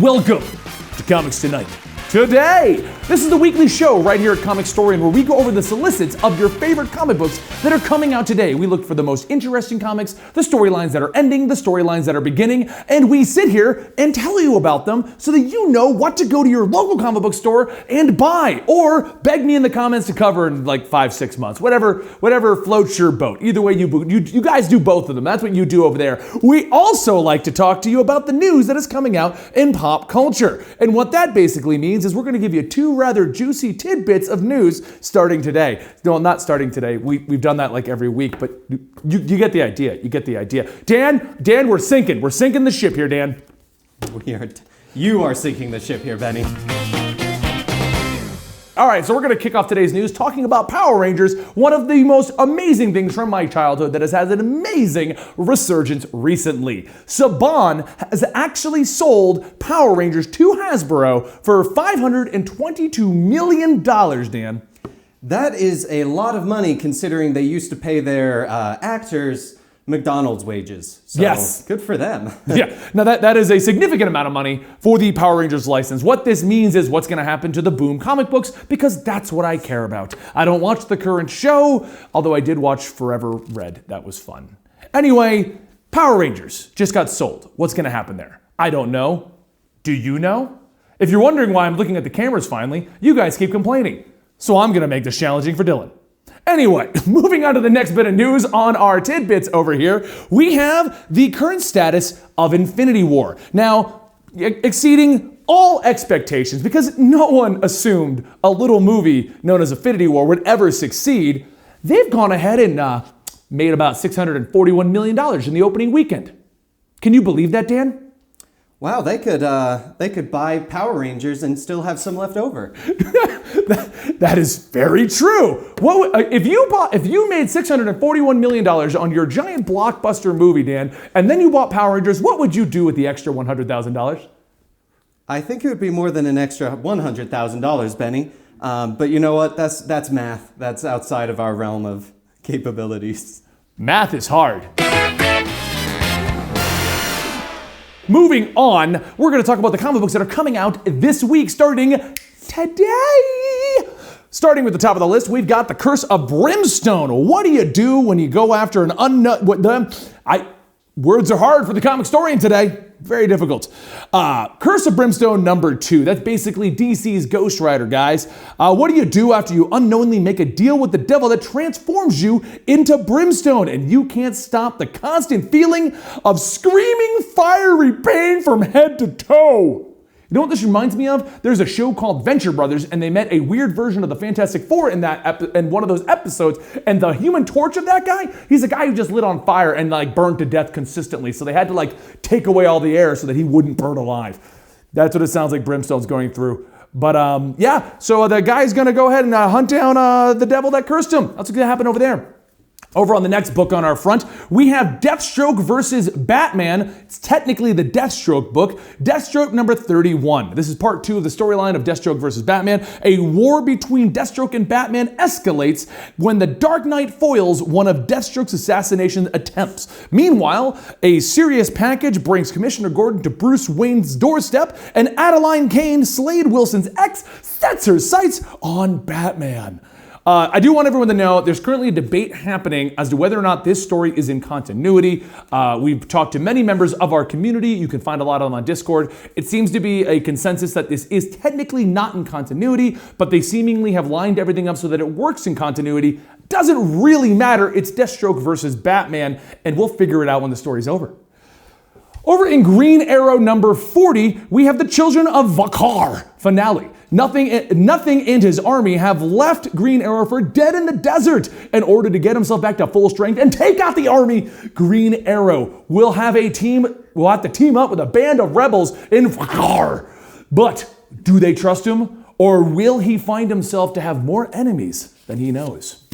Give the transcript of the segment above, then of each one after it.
Welcome to Comics Tonight. Today, this is the weekly show right here at Comicstorian where we go over the solicits of your favorite comic books that are coming out today. We look for the most interesting comics, the storylines that are ending, the storylines that are beginning, and we sit here and tell you about them so that you know what to go to your local comic book store and buy, or beg me in the comments to cover in like 5-6 months, whatever floats your boat. Either way, you guys do both of them. That's what you do over there. We also like to talk to you about the news that is coming out in pop culture, and what that basically means is we're going to give you two rather juicy tidbits of news starting today. No, not starting today. We've done that like every week, but you get the idea. You get the idea. Dan, we're sinking. We're sinking the ship here, Dan. You are sinking the ship here, Benny. All right, so we're going to kick off today's news talking about Power Rangers, one of the most amazing things from my childhood that has had an amazing resurgence recently. Saban has actually sold Power Rangers to Hasbro for $522 million, Dan. That is a lot of money considering they used to pay their actors McDonald's wages. So yes. Good for them. Yeah. Now that is a significant amount of money for the Power Rangers license. What this means is what's going to happen to the Boom comic books, because that's what I care about. I don't watch the current show, although I did watch Forever Red. That was fun. Anyway, Power Rangers just got sold. What's going to happen there? I don't know. Do you know? If you're wondering why I'm looking at the cameras finally, you guys keep complaining. So I'm going to make this challenging for Dylan. Anyway, moving on to the next bit of news on our tidbits over here, we have the current status of Infinity War. Now, exceeding all expectations, because no one assumed a little movie known as Infinity War would ever succeed, they've gone ahead and made about $641 million in the opening weekend. Can you believe that, Dan? Wow, they could buy Power Rangers and still have some left over. That is very true. If you made $641 million on your giant blockbuster movie, Dan, and then you bought Power Rangers, what would you do with the extra $100,000? I think it would be more than an extra $100,000, Benny. But you know what? That's math. That's outside of our realm of capabilities. Math is hard. Moving on, we're going to talk about the comic books that are coming out this week, starting today. Starting with the top of the list, we've got The Curse of Brimstone. What do you do when you go after an unknown... Words are hard for the Comicstorian today. Very difficult. Curse of Brimstone #2. That's basically DC's Ghost Rider, guys. What do you do after you unknowingly make a deal with the devil that transforms you into brimstone and you can't stop the constant feeling of screaming fiery pain from head to toe? You know what this reminds me of? There's a show called Venture Brothers, and they met a weird version of the Fantastic Four in one of those episodes. And the Human Torch of that guy, he's a guy who just lit on fire and burned to death consistently. So they had to take away all the air so that he wouldn't burn alive. That's what it sounds like Brimstone's going through. But yeah, so the guy's gonna go ahead and hunt down the devil that cursed him. That's what's gonna happen over there. Over on the next book on our front, we have Deathstroke versus Batman. It's technically the Deathstroke book, Deathstroke #31. This is part 2 of the storyline of Deathstroke versus Batman. A war between Deathstroke and Batman escalates when the Dark Knight foils one of Deathstroke's assassination attempts. Meanwhile, a serious package brings Commissioner Gordon to Bruce Wayne's doorstep, and Adeline Kane, Slade Wilson's ex, sets her sights on Batman. I do want everyone to know there's currently a debate happening as to whether or not this story is in continuity. We've talked to many members of our community. You can find a lot of them on Discord. It seems to be a consensus that this is technically not in continuity, but they seemingly have lined everything up so that it works in continuity. Doesn't really matter. It's Deathstroke versus Batman, and we'll figure it out when the story's over. Over in Green Arrow #40, we have the Children of Vakar finale. Nothing and his army have left Green Arrow for dead in the desert. In order to get himself back to full strength and take out the army, Green Arrow will have to team up with a band of rebels in Vakar. But do they trust him, or will he find himself to have more enemies than he knows?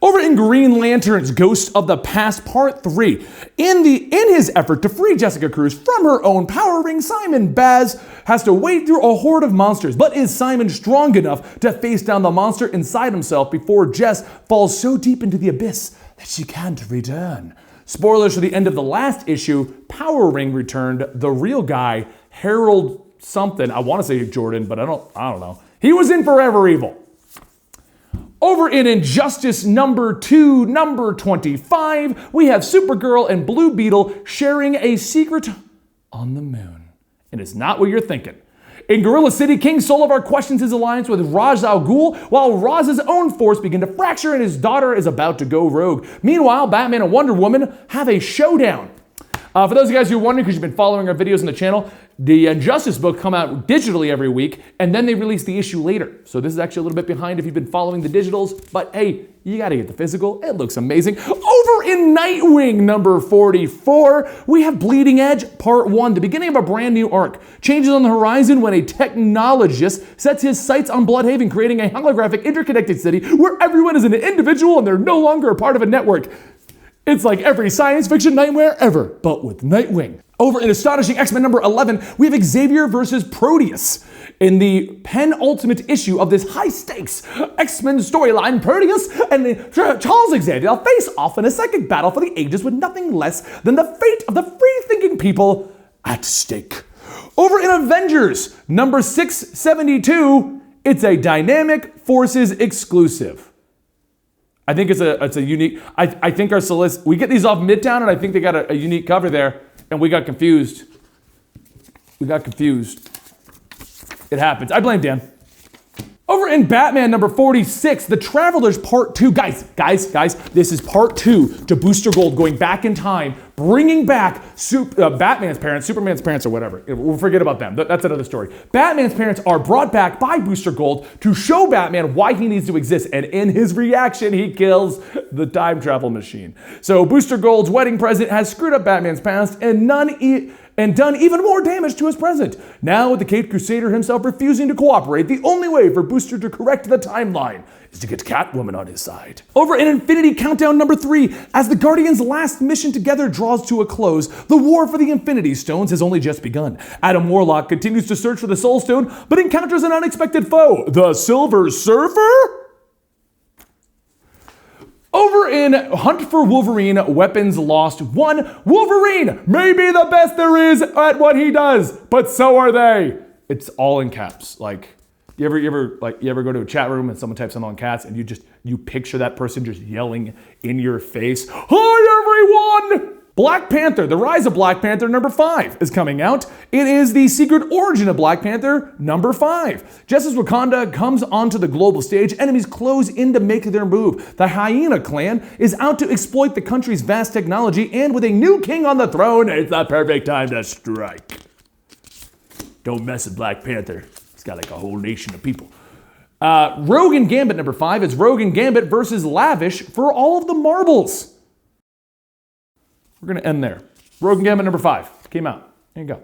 Over in Green Lantern's Ghost of the Past Part 3, in his effort to free Jessica Cruz from her own power ring, Simon Baz has to wade through a horde of monsters. But is Simon strong enough to face down the monster inside himself before Jess falls so deep into the abyss that she can't return? Spoilers for the end of the last issue, Power Ring returned. The real guy, Harold something, I want to say Jordan, but I don't know. He was in Forever Evil. Over in Injustice number 2, number 25, we have Supergirl and Blue Beetle sharing a secret on the moon. And it's not what you're thinking. In Gorilla City, King Solivar questions his alliance with Ra's al Ghul, while Raz's own force begin to fracture and his daughter is about to go rogue. Meanwhile, Batman and Wonder Woman have a showdown. For those of you guys who are wondering, because you've been following our videos on the channel, the Injustice book come out digitally every week, and then they release the issue later. So this is actually a little bit behind if you've been following the digitals, but hey, you gotta get the physical. It looks amazing. Over in Nightwing number 44, we have Bleeding Edge Part 1, the beginning of a brand new arc. Changes on the horizon when a technologist sets his sights on Bloodhaven, creating a holographic interconnected city where everyone is an individual and they're no longer a part of a network. It's like every science fiction nightmare ever, but with Nightwing. Over in Astonishing X-Men number 11, we have Xavier versus Proteus. In the penultimate issue of this high-stakes X-Men storyline, Proteus and Charles Xavier will face off in a psychic battle for the ages with nothing less than the fate of the free-thinking people at stake. Over in Avengers number 672, it's a Dynamic Forces exclusive. I think it's a unique, I think our solicit, we get these off Midtown and I think they got a unique cover there and we got confused. It happens. I blame Dan. Over in Batman number 46, The Travelers Part 2. Guys, this is Part 2 to Booster Gold going back in time, bringing back Batman's parents, Superman's parents, or whatever. We'll forget about them. That's another story. Batman's parents are brought back by Booster Gold to show Batman why he needs to exist, and in his reaction, he kills the time travel machine. So Booster Gold's wedding present has screwed up Batman's past and done even more damage to his present. Now, with the Caped Crusader himself refusing to cooperate, the only way for Booster to correct the timeline is to get Catwoman on his side. Over in Infinity Countdown number 3, as the Guardians' last mission together draws to a close, the war for the Infinity Stones has only just begun. Adam Warlock continues to search for the Soul Stone, but encounters an unexpected foe, the Silver Surfer? Over in Hunt for Wolverine, Weapons Lost 1, Wolverine may be the best there is at what he does, but so are they. It's all in caps. Like, you ever go to a chat room and someone types something on cats and you picture that person just yelling in your face, "Hi everyone!" Black Panther, The Rise of Black Panther number 5 is coming out. It is the secret origin of Black Panther number 5. Just as Wakanda comes onto the global stage, enemies close in to make their move. The Hyena clan is out to exploit the country's vast technology, and with a new king on the throne, it's the perfect time to strike. Don't mess with Black Panther. It's got like a whole nation of people. Rogue and Gambit number 5 is Rogue and Gambit versus Lavish for all of the marbles. We're going to end there. Rogue and Gambit number 5 came out. There you go.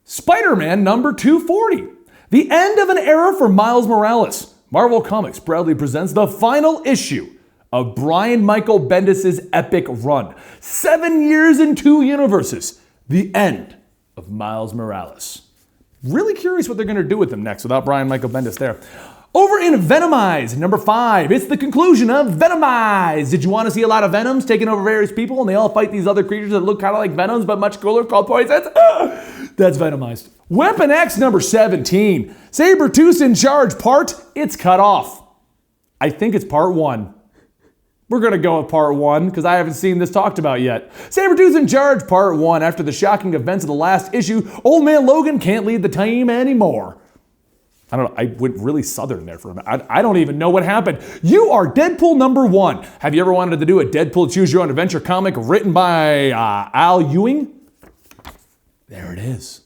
Spider-Man number 240. The end of an era for Miles Morales. Marvel Comics proudly presents the final issue of Brian Michael Bendis' epic run. 7 years and 2 universes. The end of Miles Morales. Really curious what they're going to do with him next without Brian Michael Bendis there. Over in Venomize, number 5, it's the conclusion of Venomize. Did you want to see a lot of Venoms taking over various people and they all fight these other creatures that look kind of like Venoms but much cooler called Poisons? That's Venomized. Weapon X number 17, Sabretooth's in charge part, it's cut off. I think it's part 1. We're going to go with part 1 because I haven't seen this talked about yet. Sabretooth's in charge part 1. After the shocking events of the last issue, Old Man Logan can't lead the team anymore. I don't know, I went really southern there for a minute. I don't even know what happened. You are Deadpool number 1. Have you ever wanted to do a Deadpool Choose Your Own Adventure comic written by Al Ewing? There it is.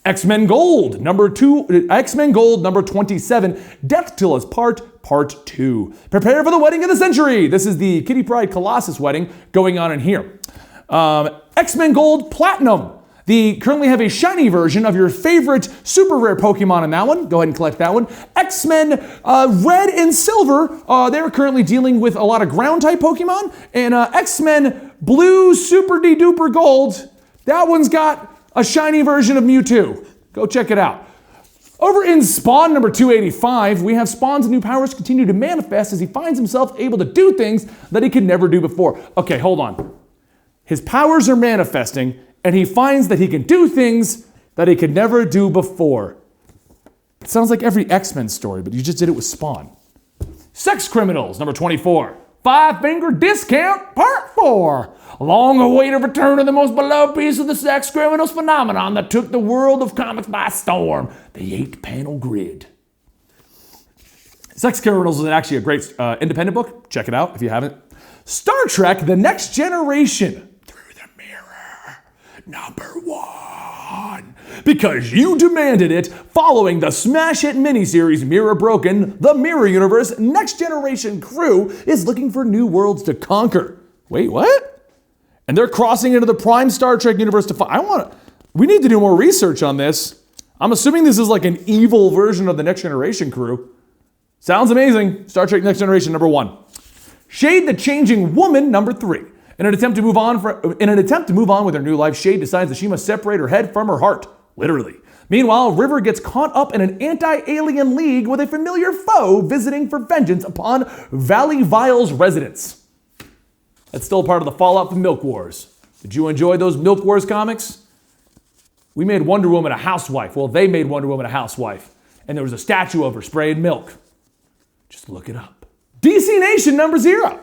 X-Men Gold number 27, Death Till Us Part 2. Prepare for the wedding of the century. This is the Kitty Pryde Colossus wedding going on in here. X-Men Gold Platinum. They currently have a shiny version of your favorite super rare Pokemon in that one. Go ahead and collect that one. X-Men Red and Silver, they're currently dealing with a lot of ground type Pokemon. And X-Men Blue Super D-Duper Gold, that one's got a shiny version of Mewtwo. Go check it out. Over in Spawn number 285, we have Spawn's new powers continue to manifest as he finds himself able to do things that he could never do before. Okay, hold on. His powers are manifesting, and he finds that he can do things that he could never do before. It sounds like every X-Men story, but you just did it with Spawn. Sex Criminals number 24. Five-Finger Discount Part 4. Long-awaited return of the most beloved piece of the Sex Criminals phenomenon that took the world of comics by storm, the 8-panel grid. Sex Criminals is actually a great independent book. Check it out if you haven't. Star Trek: The Next Generation. Through the Mirror. Number 1. Because you demanded it, following the smash hit miniseries Mirror Broken, the Mirror Universe Next Generation crew is looking for new worlds to conquer. Wait, what? And they're crossing into the prime Star Trek universe to find. We need to do more research on this. I'm assuming this is like an evil version of the Next Generation crew. Sounds amazing. Star Trek Next Generation number 1. Shade the Changing Woman number 3. In an attempt to move on with her new life, Shade decides that she must separate her head from her heart. Literally. Meanwhile, River gets caught up in an anti-alien league with a familiar foe visiting for vengeance upon Valley Vile's residents. That's still part of the fallout from Milk Wars. Did you enjoy those Milk Wars comics? We made Wonder Woman a housewife. Well, they made Wonder Woman a housewife. And there was a statue of her spraying milk. Just look it up. DC Nation number 0.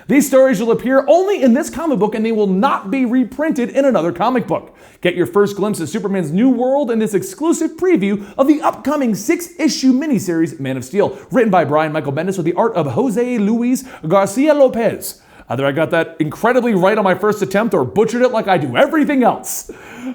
These stories will appear only in this comic book and they will not be reprinted in another comic book. Get your first glimpse of Superman's new world in this exclusive preview of the upcoming 6-issue miniseries Man of Steel, written by Brian Michael Bendis with the art of Jose Luis Garcia Lopez. Either I got that incredibly right on my first attempt or butchered it like I do everything else.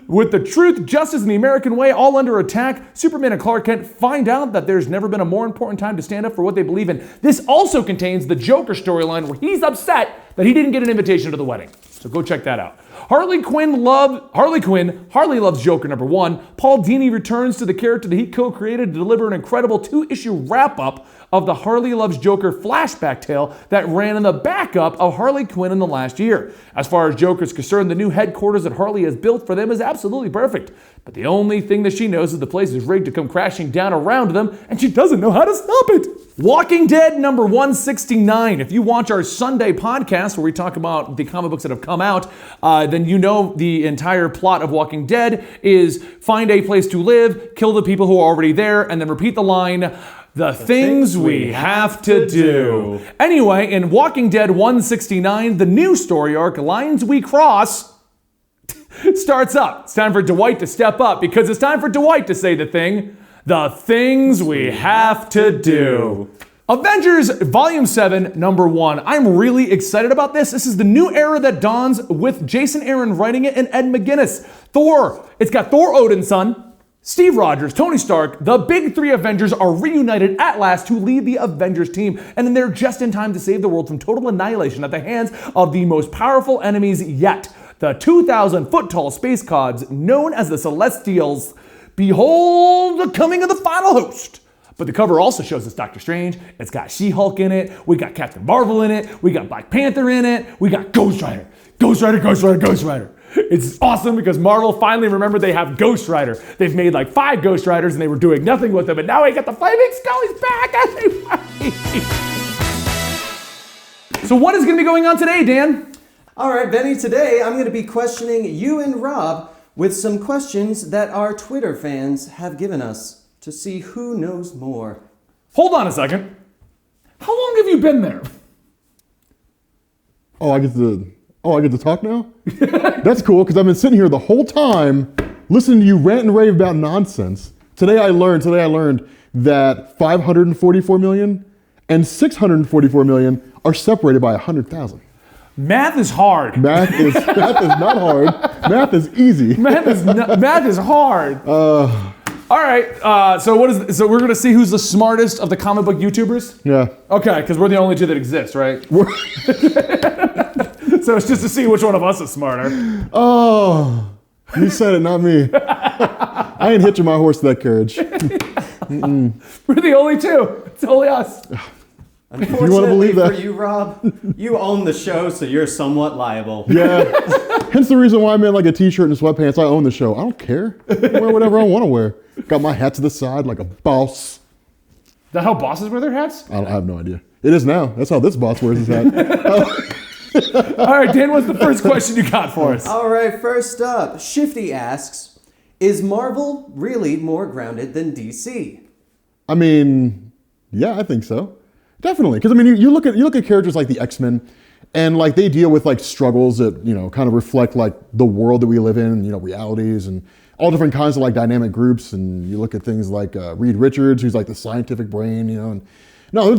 With the truth, justice, and the American way all under attack, Superman and Clark Kent find out that there's never been a more important time to stand up for what they believe in. This also contains the Joker storyline where he's upset that he didn't get an invitation to the wedding. So go check that out. Harley Loves Joker number 1. Paul Dini returns to the character that he co-created to deliver an incredible 2-issue wrap-up of the Harley Loves Joker flashback tale that ran in the backup of Harley Quinn in the last year. As far as Joker is concerned, the new headquarters that Harley has built for them is absolutely perfect. But the only thing that she knows is the place is rigged to come crashing down around them, and she doesn't know how to stop it. Walking Dead number 169. If you watch our Sunday podcast where we talk about the comic books that have come out, then you know the entire plot of Walking Dead is find a place to live, kill the people who are already there, and then repeat the line, the things we have to do. Anyway, in Walking Dead 169, the new story arc, Lines We Cross, starts up. It's time for Dwight to step up because it's time for Dwight to say the things we have to do. Avengers Volume 7, number 1. I'm really excited about this. This is the new era that dawns with Jason Aaron writing it and Ed McGuinness. Thor. It's got Thor Odinson, Steve Rogers, Tony Stark, the big 3 Avengers are reunited at last to lead the Avengers team, and then they're just in time to save the world from total annihilation at the hands of the most powerful enemies yet, the 2,000-foot-tall space gods known as the Celestials. Behold the coming of the final host. But the cover also shows us Doctor Strange. It's got She-Hulk in it. We got Captain Marvel in it. We got Black Panther in it. We got Ghost Rider. Ghost Rider, Ghost Rider, Ghost Rider. It's awesome because Marvel finally remembered they have Ghost Rider. They've made like 5 Ghost Riders and they were doing nothing with them, and now we got the Flaming Scully's back as they fight. So what is going to be going on today, Dan? All right, Benny, today I'm going to be questioning you and Rob with some questions that our Twitter fans have given us to see who knows more. Hold on a second. How long have you been there? Oh, I get to talk now? That's cool, because I've been sitting here the whole time listening to you rant and rave about nonsense. Today I learned that 544 million and 644 million are separated by 100,000. Math is hard. Math is not hard. Math is easy. Math is hard. All right. So we're gonna see who's the smartest of the comic book YouTubers. Yeah. Okay, because we're the only 2 that exist, right? So it's just to see which one of us is smarter. Oh, you said it, not me. I ain't hitching my horse to that carriage. We're the only 2. It's only us. Unfortunately, you want to believe that? For you, Rob, you own the show, so you're somewhat liable. Yeah. Hence the reason why I'm in like a t-shirt and sweatpants. I own the show. I don't care. I wear whatever I want to wear. Got my hat to the side like a boss. Is that how bosses wear their hats? I have no idea. It is now. That's how this boss wears his hat. All right, Dan, what's the first question you got for us? All right, first up, Shifty asks, is Marvel really more grounded than DC? I mean, yeah, I think so. Definitely. Because I mean, you look at characters like the X-Men, and like they deal with like struggles that, you know, kind of reflect like the world that we live in, you know, realities and all different kinds of like dynamic groups. And you look at things like Reed Richards, who's like the scientific brain, you know. And no, I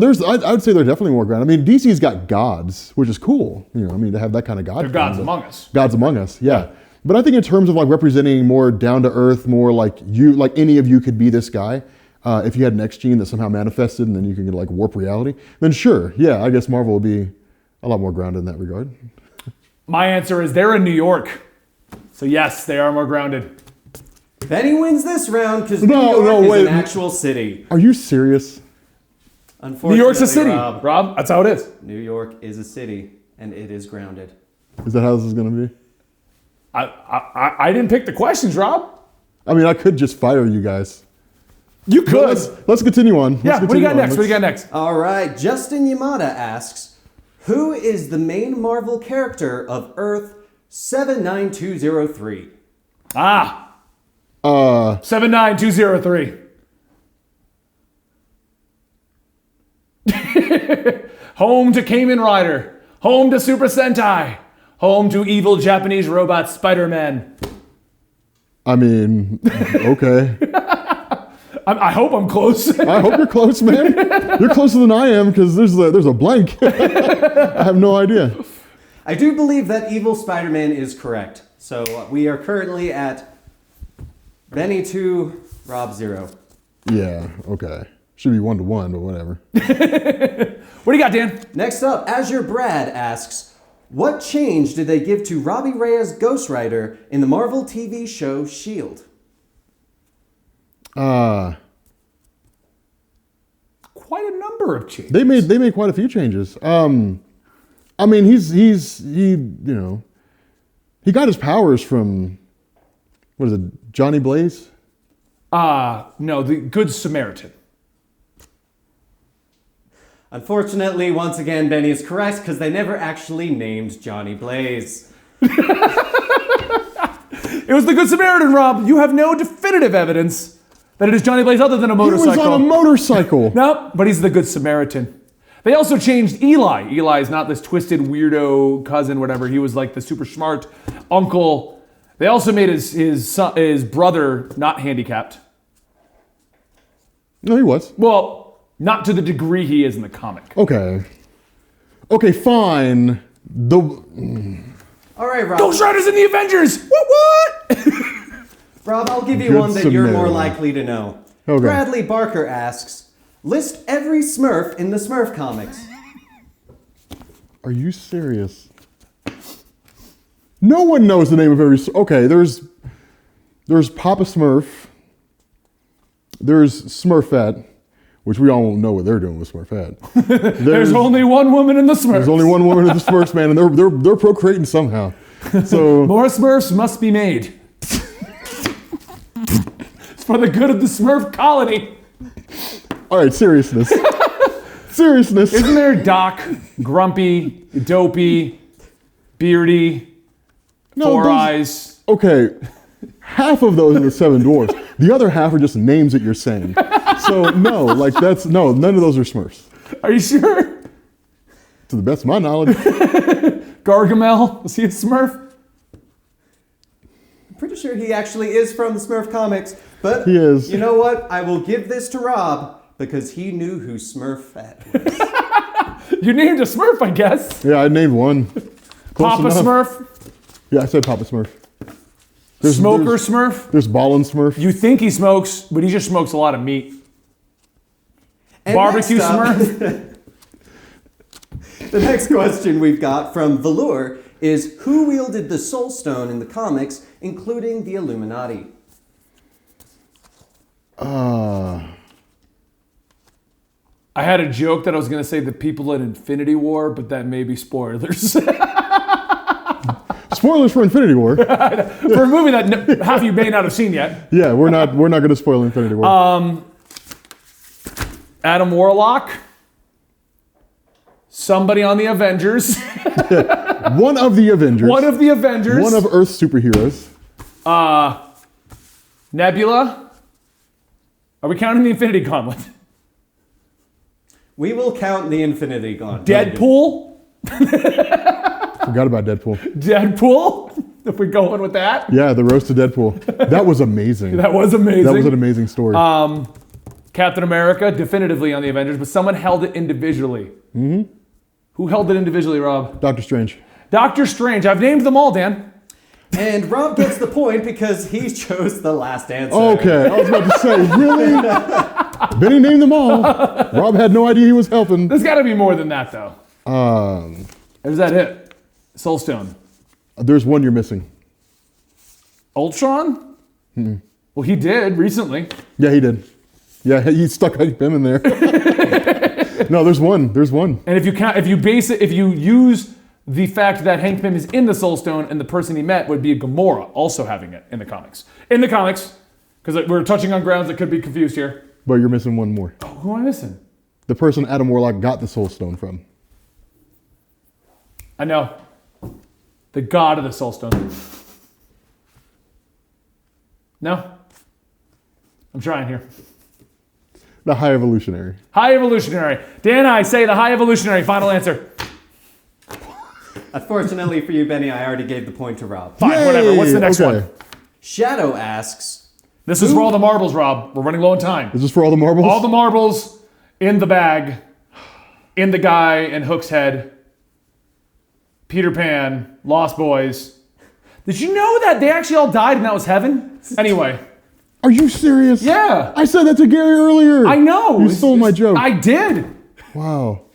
would say they're definitely more grounded. I mean, DC's got gods, which is cool. You know, I mean, to have that kind of god. They're gods among us. Gods among us, yeah. But I think in terms of like representing more down to earth, more like you, like any of you could be this guy. If you had an X gene that somehow manifested and then you can like warp reality, then sure, yeah, I guess Marvel would be a lot more grounded in that regard. My answer is they're in New York. So yes, they are more grounded. Benny wins this round because New York is an actual city. Are you serious? Unfortunately, New York's a city, Rob. That's how it is. New York is a city, and it is grounded. Is that how this is going to be? I didn't pick the questions, Rob. I mean, I could just fire you guys. You could. Let's continue on. Yeah, what do you got next? What do you got next? All right, Justin Yamada asks, who is the main Marvel character of Earth 79203? 79203. Home to Kamen Rider. Home to Super Sentai. Home to evil Japanese robot Spider-Man. I mean, okay. I hope I'm close. I hope you're close, man. You're closer than I am because there's a blank. I have no idea. I do believe that evil Spider-Man is correct. So we are currently at Benny 2, Rob 0. Yeah, okay. Should be 1-1, but whatever. What do you got, Dan? Next up, Azure Brad asks, what change did they give to Robbie Reyes' Ghost Rider in the Marvel TV show S.H.I.E.L.D.? Quite a number of changes. They made quite a few changes. I mean, he you know, he got his powers from, what is it, Johnny Blaze? No, the Good Samaritan. Unfortunately, once again, Benny is correct because they never actually named Johnny Blaze. It was the Good Samaritan, Rob. You have no definitive evidence that it is Johnny Blaze other than a motorcycle. He was on a motorcycle. No, but he's the Good Samaritan. They also changed Eli. Eli is not this twisted weirdo cousin, whatever. He was like the super smart uncle. They also made his brother not handicapped. No, he was. Well, not to the degree he is in the comic. Okay, fine. All right, Rob. Ghost Rider's in the Avengers! What? Rob, I'll give you Good one that you're more Samaritan. likely to know. Okay. Bradley Barker asks, list every Smurf in the Smurf comics. Are you serious? No one knows the name of every. Okay, there's Papa Smurf. There's Smurfette, which we all know what they're doing with Smurfette. There's only one woman in the Smurfs. There's only one woman in the Smurfs, man, and they're procreating somehow. So More Smurfs must be made. It's for the good of the Smurf colony. all right, seriousness. Seriousness. Isn't there Doc, Grumpy, Dopey, Beardy, Four those- Eyes? Okay, half of those are the Seven Dwarfs. The other half are just names that you're saying. So no, like none of those are Smurfs. Are you sure? To the best of my knowledge. Gargamel, is he a Smurf? I'm pretty sure he actually is from the Smurf comics, but He is. You know what? I will give this to Rob because he knew who Smurfette was. You named a Smurf, I guess. Yeah, I named one. Close Papa enough. Smurf, Yeah, I said Papa Smurf. Smoker Smurf. There's Ballin' Smurf. You think he smokes, but he just smokes a lot of meat. And Barbecue next up- Smurf. The next question we've got from Velour is who wielded the Soul Stone in the comics, including the Illuminati? I had a joke that I was going to say the people in Infinity War, but that may be spoilers. Spoilers for Infinity War. For a movie that half of you may not have seen yet. Yeah, we're not going to spoil Infinity War. Adam Warlock. Somebody on the Avengers. One of the Avengers. One of the Avengers. One of Earth's superheroes. Nebula. Are we counting the Infinity Gauntlet? We will count the Infinity Gauntlet. Deadpool. Forgot about Deadpool. Deadpool. If we're going with that. Yeah, the roast of Deadpool. That was amazing. That was amazing. That was an amazing story. Captain America, definitively on the Avengers, but someone held it individually. Mm-hmm. Who held it individually, Rob? Doctor Strange. Doctor Strange. I've named them all, Dan. And Rob gets the point because he chose the last answer. Okay, I was about to say, really? Benny named them all. Rob had no idea he was helping. There's got to be more than that, though. Or is that it? Soulstone. There's one you're missing. Ultron? Well, he did recently. Yeah, he did. Yeah, he stuck Hank Pym in there. No, there's one. There's one. And if you use the fact that Hank Pym is in the Soul Stone and the person he met would be a Gamora also having it in the comics. In the comics, because we're touching on grounds that could be confused here. But you're missing one more. Oh, who am I missing? The person Adam Warlock got the Soul Stone from. I know. The god of the Soul Stone. No? I'm trying here. The High Evolutionary. High Evolutionary. Dan, I say the High Evolutionary. Final answer. Unfortunately for you, Benny, I already gave the point to Rob. Fine, whatever. What's the next one? Shadow asks... This is for all the marbles, Rob. We're running low on time. Is this for all the marbles? All the marbles in the bag, in the guy in Hook's head, Peter Pan, Lost Boys. Did you know that they actually all died and that was heaven? Anyway. Are you serious? Yeah. I said that to Gary earlier. I know. You stole my joke. I did. Wow.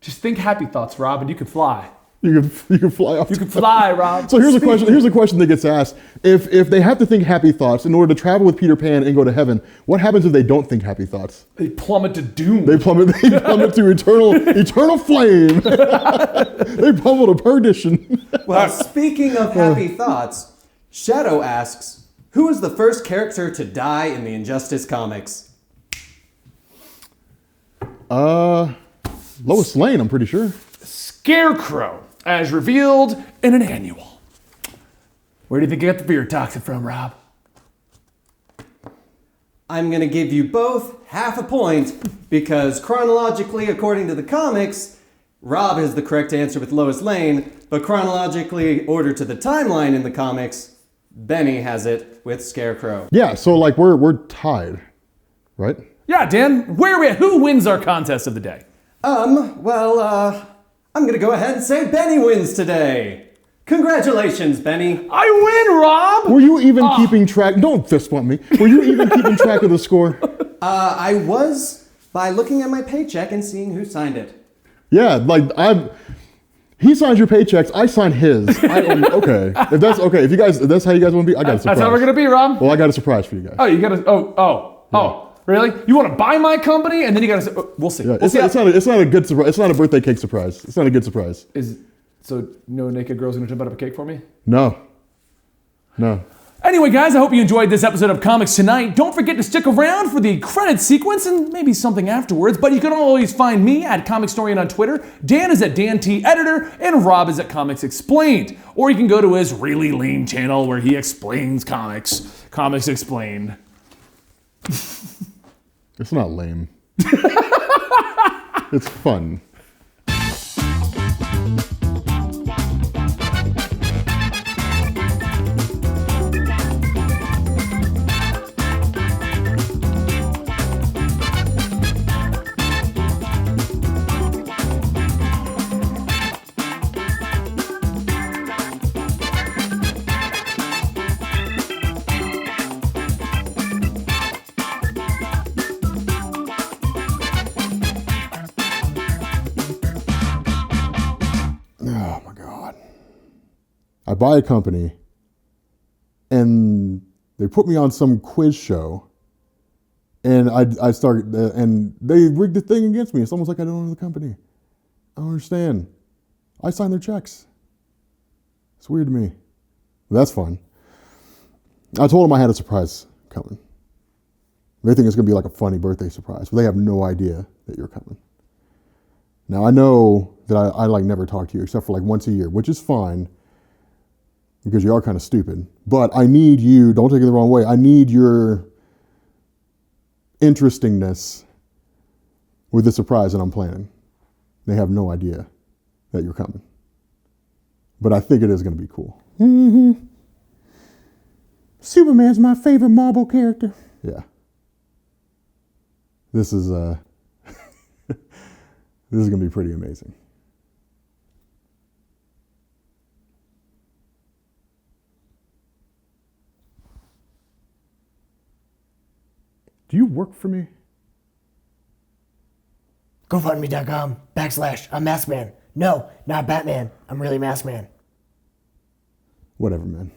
Just think happy thoughts, Rob, and you can fly. You can fly off. You can fly, Rob. So here's a question. Here's a question that gets asked: If they have to think happy thoughts in order to travel with Peter Pan and go to heaven, what happens if they don't think happy thoughts? They plummet to doom. They plummet to eternal flame. They plummet to perdition. Well, speaking of happy thoughts, Shadow asks, who is the first character to die in the Injustice comics? Lois Lane, I'm pretty sure. Scarecrow, as revealed in an annual. Where do you think you got the beer toxin from, Rob? I'm going to give you both half a point because chronologically, according to the comics, Rob has the correct answer with Lois Lane, but chronologically, ordered to the timeline in the comics, Benny has it with Scarecrow. Yeah, so like we're tied, right? Yeah, Dan, where are we at? Who wins our contest of the day? I'm going to go ahead and say Benny wins today. Congratulations, Benny. I win, Rob! Were you even keeping track? Don't fist bump me. Were you even keeping track of the score? I was by looking at my paycheck and seeing who signed it. Yeah, he signs your paychecks, I sign his. Okay. If that's how you guys want to be, I got a surprise. That's how we're going to be, Rob? Well, I got a surprise for you guys. Oh, you got to, oh, really? You want to buy my company and then you got to say, we'll see. Yeah, We'll see it's not a good surprise. It's not a birthday cake surprise. It's not a good surprise. So no naked girl's going to jump out of a cake for me? No. Anyway, guys, I hope you enjoyed this episode of Comics Tonight. Don't forget to stick around for the credit sequence and maybe something afterwards. But you can always find me at Comicstorian on Twitter. Dan is at Dan T Editor, and Rob is at Comics Explained. Or you can go to his really lame channel where he explains comics. Comics Explained. It's not lame. It's fun. I buy a company and they put me on some quiz show and I start, and they rigged the thing against me. It's almost like I don't own the company. I don't understand. I sign their checks. It's weird to me. That's fun. I told them I had a surprise coming. They think it's going to be like a funny birthday surprise, but they have no idea that you're coming. Now, I know that I like never talk to you except for like once a year, which is fine because you are kind of stupid. But I need you, don't take it the wrong way, I need your interestingness with the surprise that I'm planning. They have no idea that you're coming. But I think it is going to be cool. Mm-hmm. Superman's my favorite Marvel character. Yeah. This is this is going to be pretty amazing. Do you work for me? GoFundMe.com/, I'm Maskman. No, not Batman. I'm really Maskman. Whatever, man.